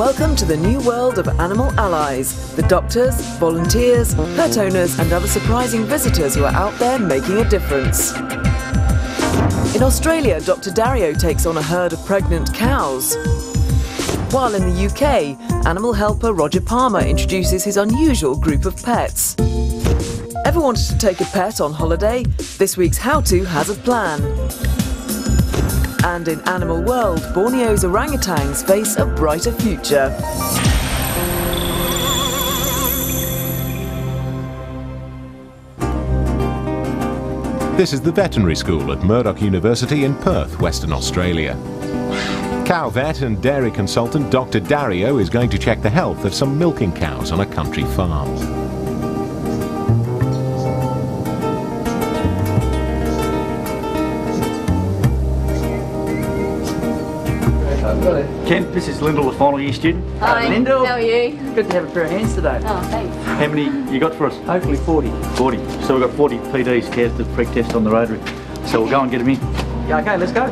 Welcome to the new world of Animal Allies, the doctors, volunteers, pet owners and other surprising visitors who are out there making a difference. In Australia, Dr. Dario takes on a herd of pregnant cows. While in the UK, animal helper Roger Palmer introduces his unusual group of pets. Ever wanted to take a pet on holiday? This week's How To has a plan. And in Animal World, Borneo's orangutans face a brighter future. This is the veterinary school at Murdoch University in Perth, Western Australia. Cow vet and dairy consultant Dr. Dario is going to check the health of some milking cows on a country farm. Ken, this is Lyndall, the final year student. Hi, Lyndall. How are you? Good to have a pair of hands today. Oh, thanks. How many you got for us? Hopefully 40. 40. So we've got 40 PDs, cows to pre-test on the rotary. So we'll go and get them in. Yeah, okay, let's go.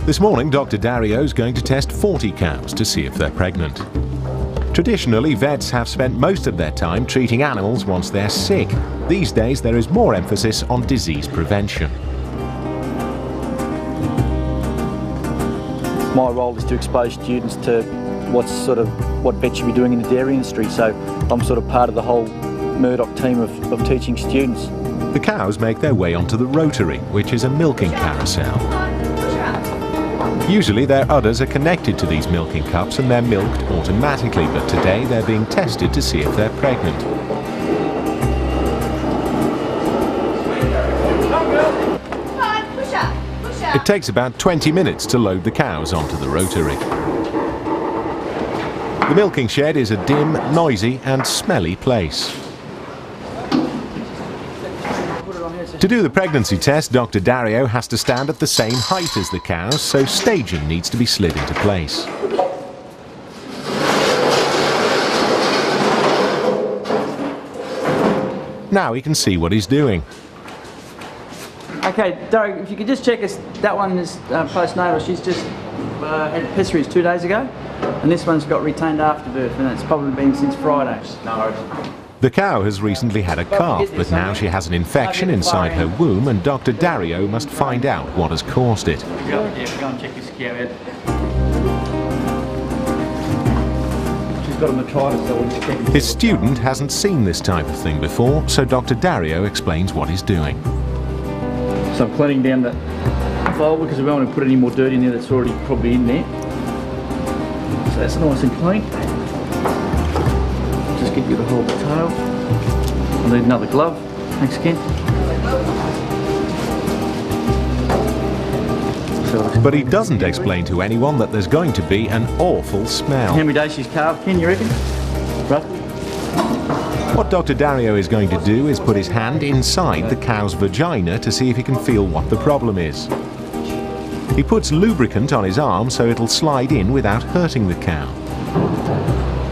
This morning, Dr. Dario is going to test 40 cows to see if they're pregnant. Traditionally, vets have spent most of their time treating animals once they're sick. These days, there is more emphasis on disease prevention. My role is to expose students to what vets should be doing in the dairy industry. So I'm sort of part of the whole Murdoch team of teaching students. The cows make their way onto the rotary, which is a milking carousel. Usually their udders are connected to these milking cups and they're milked automatically, but today they're being tested to see if they're pregnant. It takes about 20 minutes to load the cows onto the rotary. The milking shed is a dim, noisy and smelly place. To do the pregnancy test, Dr. Dario has to stand at the same height as the cows, so staging needs to be slid into place. Now he can see what he's doing. Okay, Dario, if you could just check us, that one is postnatal. She's just had pessaries 2 days ago, and this one's got retained afterbirth, and it's probably been since Friday. The cow has recently had a calf, but now she has an infection inside her womb, and Dr. Dario must find out what has caused it. Go and check this cow out. She's got a metritis, so we'll just check it. His student hasn't seen this type of thing before, so Dr. Dario explains what he's doing. So I'm cleaning down the bowl because we don't want to put any more dirt in there that's already probably in there. So that's nice and clean. Just get you the whole tail. I need another glove. Thanks, Ken. But he doesn't explain to anyone that there's going to be an awful smell. How many days she's calved, Ken, you reckon? Roughly? What Dr. Dario is going to do is put his hand inside the cow's vagina to see if he can feel what the problem is. He puts lubricant on his arm so it'll slide in without hurting the cow.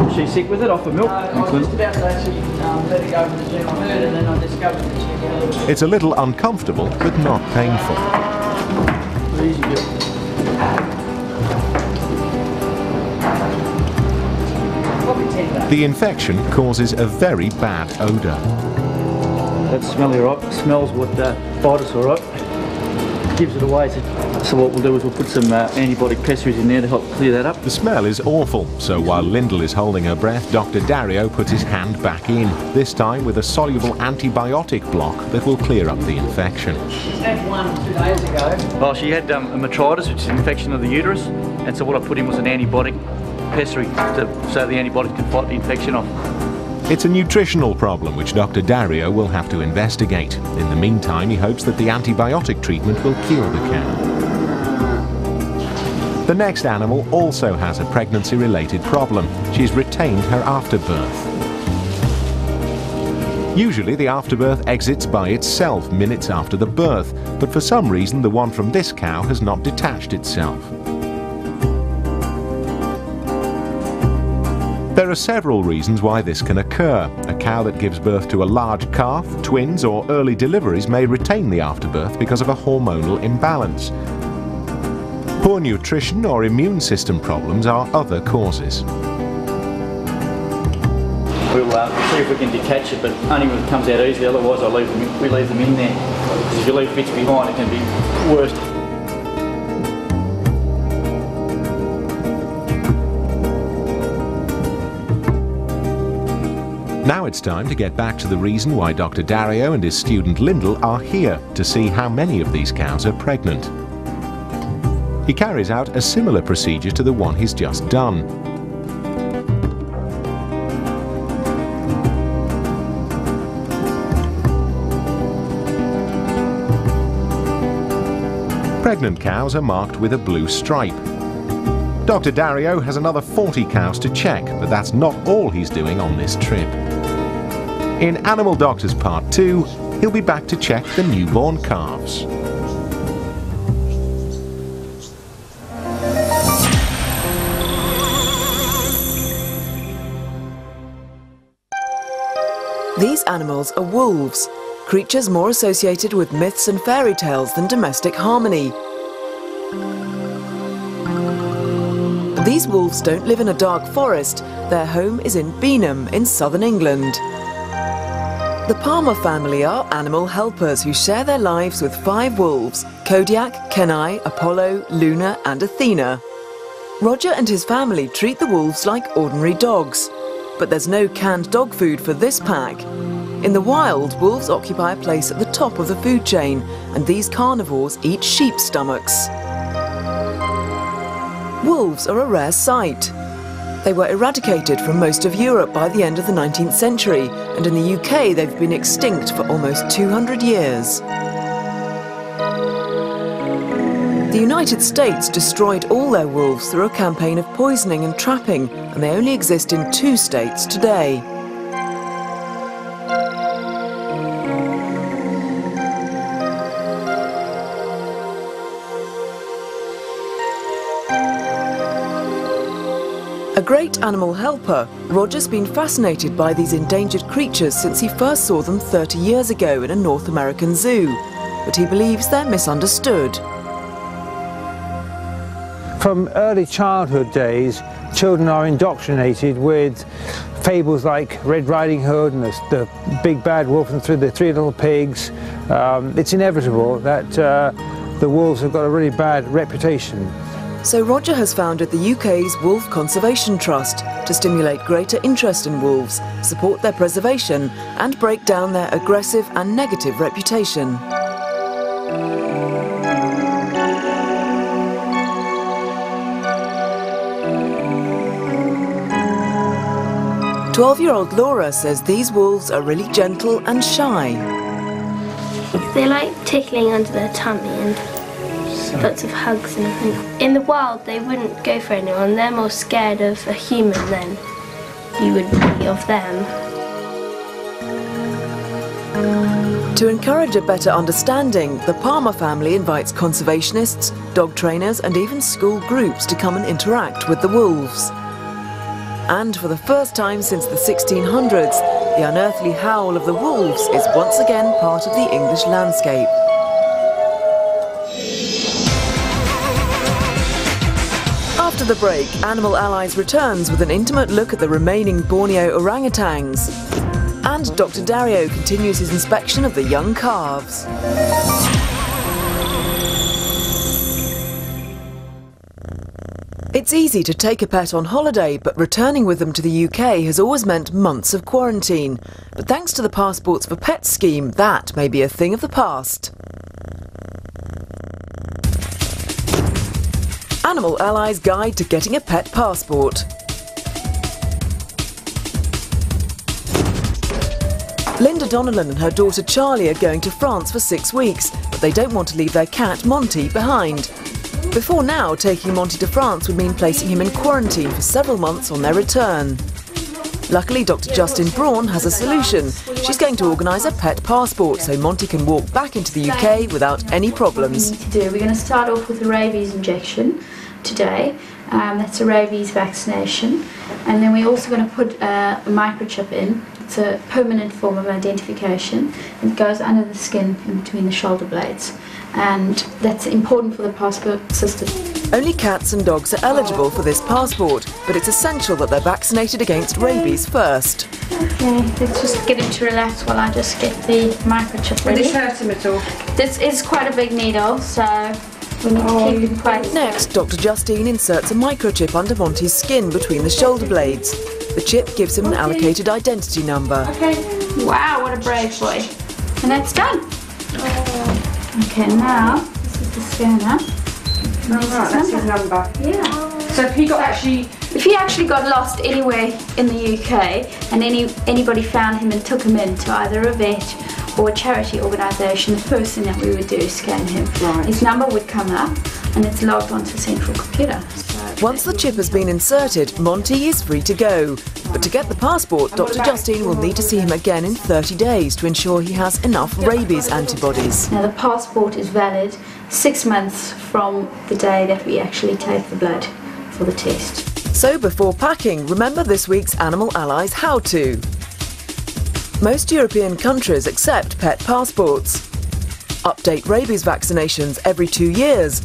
Is she sick with it, off the milk? I was just about to actually let her go to the gym. I heard, and then I discovered that she had a little... It's a little uncomfortable, but not painful. Easy, girl. The infection causes a very bad odour. That's smelly, right? Smells what bite us, all right? Gives it away. So what we'll do is we'll put some antibiotic pessaries in there to help clear that up. The smell is awful, so while Lyndall is holding her breath, Dr. Dario puts his hand back in, this time with a soluble antibiotic block that will clear up the infection. She had one 2 days ago. Well, she had a metritis, which is an infection of the uterus, and so what I put in was an antibiotic pessary so the antibiotic can fight the infection off. It's a nutritional problem which Dr. Dario will have to investigate. In the meantime, he hopes that the antibiotic treatment will cure the cow. The next animal also has a pregnancy-related problem. She's retained her afterbirth. Usually the afterbirth exits by itself minutes after the birth, but for some reason the one from this cow has not detached itself. There are several reasons why this can occur. A cow that gives birth to a large calf, twins or early deliveries may retain the afterbirth because of a hormonal imbalance. Poor nutrition or immune system problems are other causes. We'll see if we can detach it, but only when it comes out easily. Otherwise, we leave them in there. Because if you leave bits behind, it can be worse. Now it's time to get back to the reason why Dr. Dario and his student Lyndall are here to see how many of these cows are pregnant. He carries out a similar procedure to the one he's just done. Pregnant cows are marked with a blue stripe. Dr. Dario has another 40 cows to check, but that's not all he's doing on this trip. In Animal Doctors Part 2, he'll be back to check the newborn calves. These animals are wolves, creatures more associated with myths and fairy tales than domestic harmony. But these wolves don't live in a dark forest. Their home is in Beenham in southern England. The Palmer family are animal helpers who share their lives with 5 wolves: Kodiak, Kenai, Apollo, Luna and Athena. Roger and his family treat the wolves like ordinary dogs. But there's no canned dog food for this pack. In the wild, wolves occupy a place at the top of the food chain, and these carnivores eat sheep stomachs. Wolves are a rare sight. They were eradicated from most of Europe by the end of the 19th century, and in the UK they've been extinct for almost 200 years. The United States destroyed all their wolves through a campaign of poisoning and trapping, and they only exist in 2 states today. A great animal helper, Roger's been fascinated by these endangered creatures since he first saw them 30 years ago in a North American zoo, but he believes they're misunderstood. From early childhood days, children are indoctrinated with fables like Red Riding Hood and the Big Bad Wolf and the 3 Little Pigs. It's inevitable that the wolves have got a really bad reputation. So Roger has founded the UK's Wolf Conservation Trust to stimulate greater interest in wolves, support their preservation and break down their aggressive and negative reputation. "12-year-old Laura says these wolves are really gentle and shy. They like tickling under their tummy and lots of hugs and everything. In the wild, they wouldn't go for anyone. They're more scared of a human than you would be of them. To encourage a better understanding, the Palmer family invites conservationists, dog trainers and even school groups to come and interact with the wolves. And for the first time since the 1600s, the unearthly howl of the wolves is once again part of the English landscape. After the break, Animal Allies returns with an intimate look at the remaining Borneo orangutans. And Dr. Dario continues his inspection of the young calves. It's easy to take a pet on holiday, but returning with them to the UK has always meant months of quarantine. But thanks to the Passports for Pets scheme, that may be a thing of the past. Animal Allies Guide to Getting a Pet Passport. Linda Donnellan and her daughter Charlie are going to France for 6 weeks, but they don't want to leave their cat Monty behind. Before now, taking Monty to France would mean placing him in quarantine for several months on their return. Luckily, Dr. Justin Braun has a solution. She's going to organise a pet passport so Monty can walk back into the UK without any problems. We're going to start off with a rabies injection today. That's a rabies vaccination. And then we're also going to put a microchip in. It's a permanent form of identification. It goes under the skin in between the shoulder blades. And that's important for the passport system. Only cats and dogs are eligible for this passport, but it's essential that they're vaccinated against rabies first. Okay, let's just get him to relax while I just get the microchip ready. Will this hurt him at all? This is quite a big needle, so we need to keep it quite... Next, Dr. Justine inserts a microchip under Monty's skin between the shoulder blades. The chip gives him an allocated identity number. Okay. Wow, what a brave boy. And that's done. Okay, now, this is the scanner. That's his number. Yeah. So if he actually got lost anywhere in the UK and anybody found him and took him into either a vet or a charity organisation, the first thing that we would do is scan him. Right. His number would come up and it's logged onto a central computer. Once the chip has been inserted, Monty is free to go. But to get the passport, Dr. Justine will need to see him again in 30 days to ensure he has enough rabies antibodies. Now the passport is valid 6 months from the day that we actually take the blood for the test. So before packing, remember this week's Animal Allies how-to. Most European countries accept pet passports. Update rabies vaccinations every 2 years.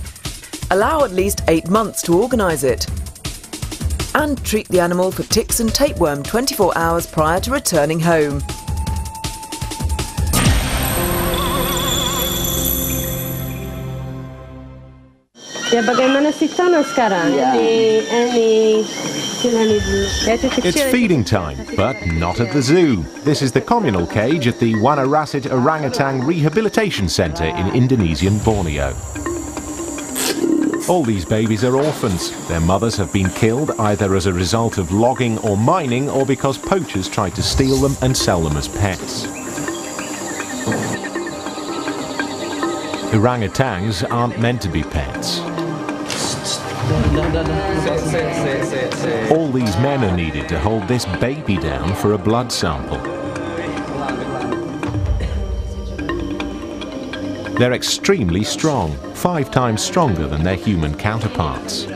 Allow at least 8 months to organise it. And treat the animal for ticks and tapeworm 24 hours prior to returning home. Ya, bagaimana si Tono sekarang? It's feeding time, but not at the zoo. This is the communal cage at the Wanarasit Orangutan Rehabilitation Centre in Indonesian Borneo. All these babies are orphans. Their mothers have been killed either as a result of logging or mining or because poachers tried to steal them and sell them as pets. Orangutans aren't meant to be pets. All these men are needed to hold this baby down for a blood sample. They're extremely strong, 5 times stronger than their human counterparts.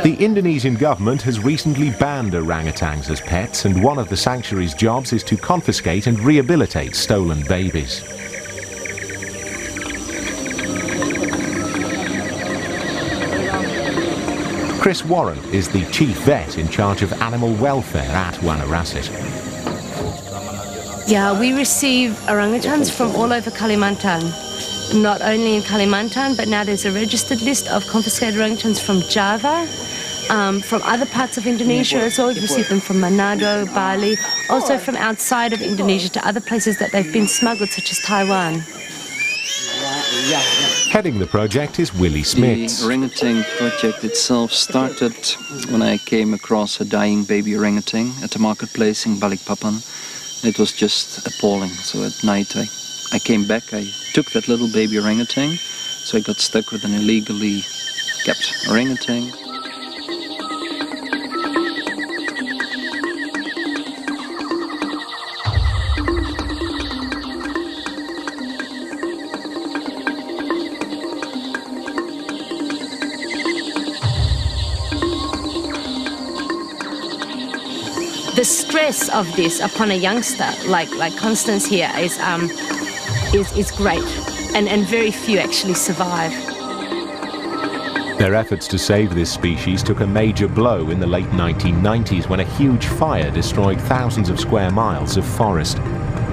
The Indonesian government has recently banned orangutans as pets, and one of the sanctuary's jobs is to confiscate and rehabilitate stolen babies. Chris Warren is the chief vet in charge of animal welfare at Wanarasit. Yeah, we receive orangutans from all over Kalimantan. Not only in Kalimantan, but now there's a registered list of confiscated orangutans from Java, from other parts of Indonesia as well. We've received them from Manado, Bali, also from outside of Indonesia to other places that they've been smuggled, such as Taiwan. Heading the project is Willie Smits. The orangutan project itself started when I came across a dying baby orangutan at the marketplace in Balikpapan. It was just appalling. So at night I came back, I took that little baby orangutan, so I got stuck with an illegally kept orangutan. The stress of this upon a youngster like Constance here is great, and very few actually survive. Their efforts to save this species took a major blow in the late 1990s when a huge fire destroyed thousands of square miles of forest.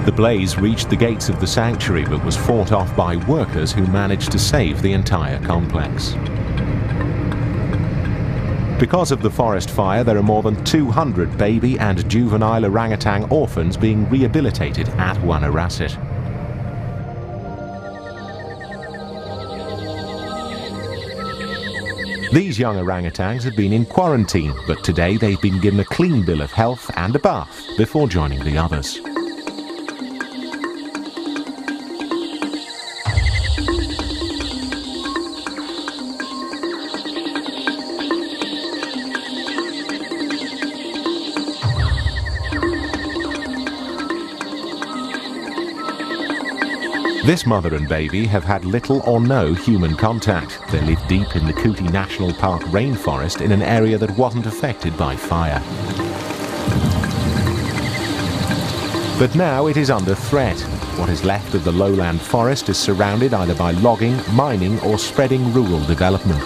The blaze reached the gates of the sanctuary but was fought off by workers who managed to save the entire complex. Because of the forest fire, there are more than 200 baby and juvenile orangutan orphans being rehabilitated at Wanarasit. These young orangutans have been in quarantine, but today they've been given a clean bill of health and a bath before joining the others. This mother and baby have had little or no human contact. They live deep in the Kuti National Park rainforest in an area that wasn't affected by fire. But now it is under threat. What is left of the lowland forest is surrounded either by logging, mining or spreading rural development.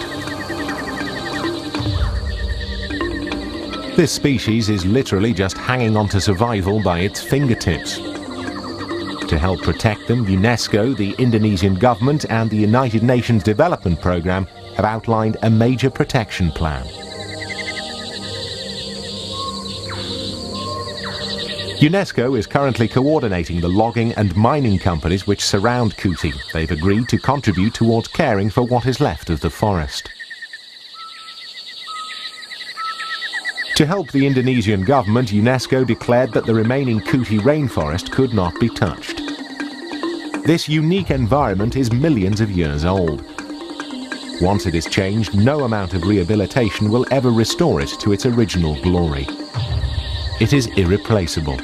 This species is literally just hanging on to survival by its fingertips. To help protect them, UNESCO, the Indonesian government and the United Nations Development Programme have outlined a major protection plan. UNESCO is currently coordinating the logging and mining companies which surround Kuti. They've agreed to contribute towards caring for what is left of the forest. To help the Indonesian government, UNESCO declared that the remaining Kuti rainforest could not be touched. This unique environment is millions of years old. Once it is changed, no amount of rehabilitation will ever restore it to its original glory. It is irreplaceable.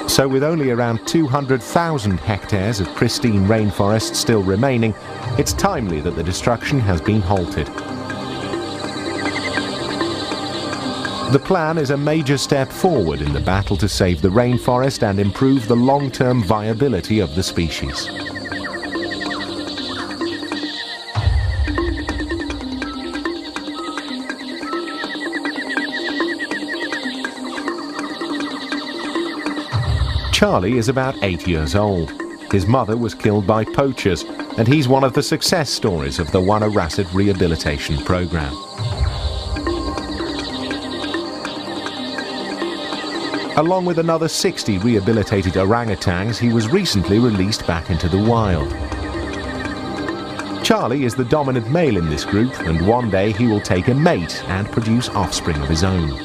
So with only around 200,000 hectares of pristine rainforest still remaining, it's timely that the destruction has been halted. The plan is a major step forward in the battle to save the rainforest and improve the long-term viability of the species. Charlie is about 8 years old. His mother was killed by poachers, and he's one of the success stories of the Wanarasid Rehabilitation Programme. Along with another 60 rehabilitated orangutans, he was recently released back into the wild. Charlie is the dominant male in this group, and one day he will take a mate and produce offspring of his own.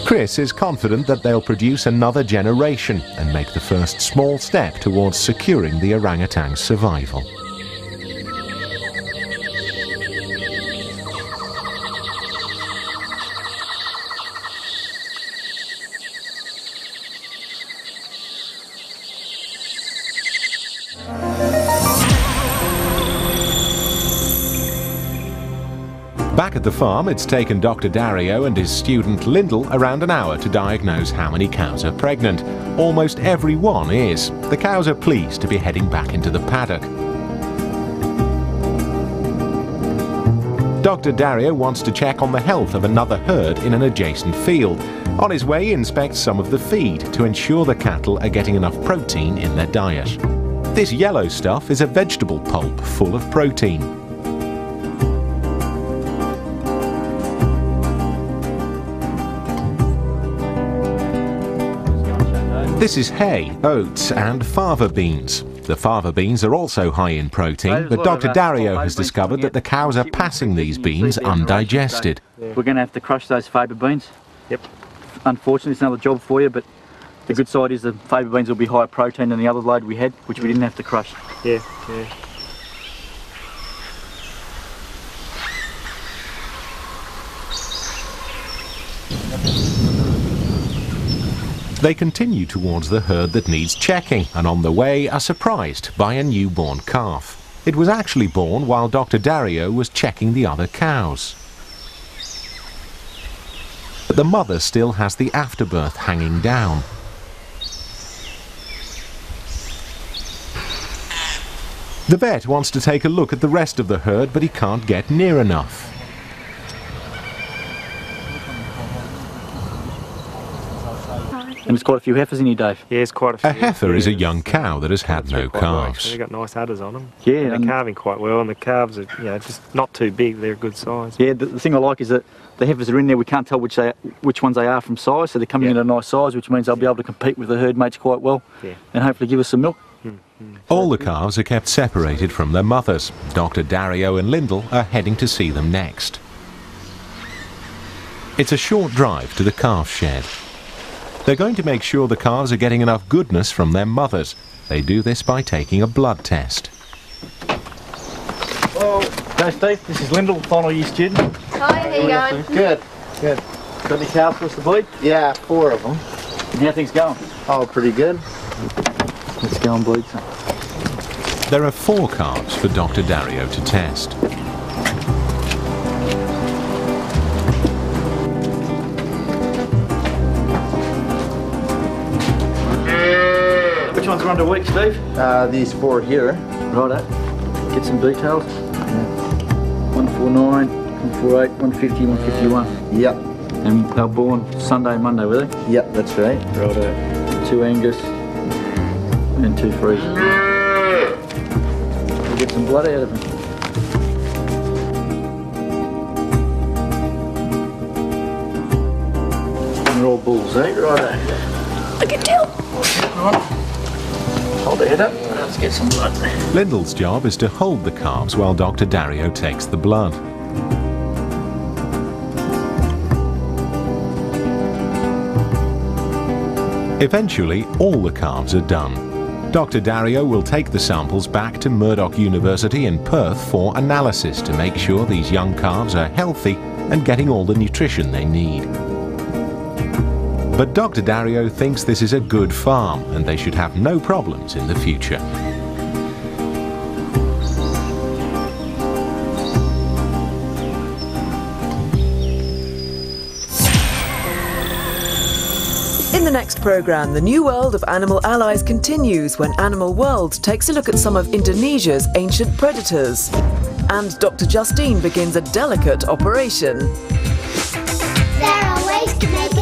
Chris is confident that they'll produce another generation and make the first small step towards securing the orangutan's survival. Back at the farm, it's taken Dr. Dario and his student Lyndall around an hour to diagnose how many cows are pregnant. Almost every one is. The cows are pleased to be heading back into the paddock. Dr. Dario wants to check on the health of another herd in an adjacent field. On his way, he inspects some of the feed to ensure the cattle are getting enough protein in their diet. This yellow stuff is a vegetable pulp full of protein. This is hay, oats and fava beans. The fava beans are also high in protein, but Dr. Dario has discovered that the cows are passing these beans undigested. We're going to have to crush those fava beans. Yep. Unfortunately, it's another job for you, but the good side is the fava beans will be higher protein than the other load we had, which we didn't have to crush. Yeah. They continue towards the herd that needs checking, and on the way are surprised by a newborn calf. It was actually born while Dr. Dario was checking the other cows. But the mother still has the afterbirth hanging down. The vet wants to take a look at the rest of the herd, but he can't get near enough. And there's quite a few heifers in here, Dave. Yeah, it's quite a few. A heifer is a young cow that has had no calves. They've got nice udders on them. Yeah. And they're calving quite well, and the calves are, just not too big. They're a good size. Yeah, the thing I like is that the heifers are in there. We can't tell which ones they are from size, so they're coming in at a nice size, which means they'll be able to compete with the herd mates quite well, and hopefully give us some milk. All the calves are kept separated from their mothers. Dr. Dario and Lyndall are heading to see them next. It's a short drive to the calf shed. They're going to make sure the calves are getting enough goodness from their mothers. They do this by taking a blood test. Well, hey Steve, this is Lyndall, final year student. Hi, how you going? Good. Good. Got any cows for us to bleed? Yeah, 4 of them. And how things going? Oh, pretty good. Let's go and bleed some. There are 4 calves for Dr. Dario to test. Which ones are under week, Steve? These 4 here. Righto. Get some details. 149, 148, 150, 151. Yep. And they were born Sunday, Monday, were they? Yep, that's right. Righto. 2 Angus and 2 Friesian. We'll get some blood out of them. And they're all bulls, eh? Righto. I can tell. Hold the head up. Let's get some blood. Lyndall's job is to hold the calves while Dr. Dario takes the blood. Eventually, all the calves are done. Dr. Dario will take the samples back to Murdoch University in Perth for analysis to make sure these young calves are healthy and getting all the nutrition they need. But Dr. Dario thinks this is a good farm and they should have no problems in the future. In the next programme, the new world of Animal Allies continues when Animal World takes a look at some of Indonesia's ancient predators. And Dr. Justine begins a delicate operation. There are ways to make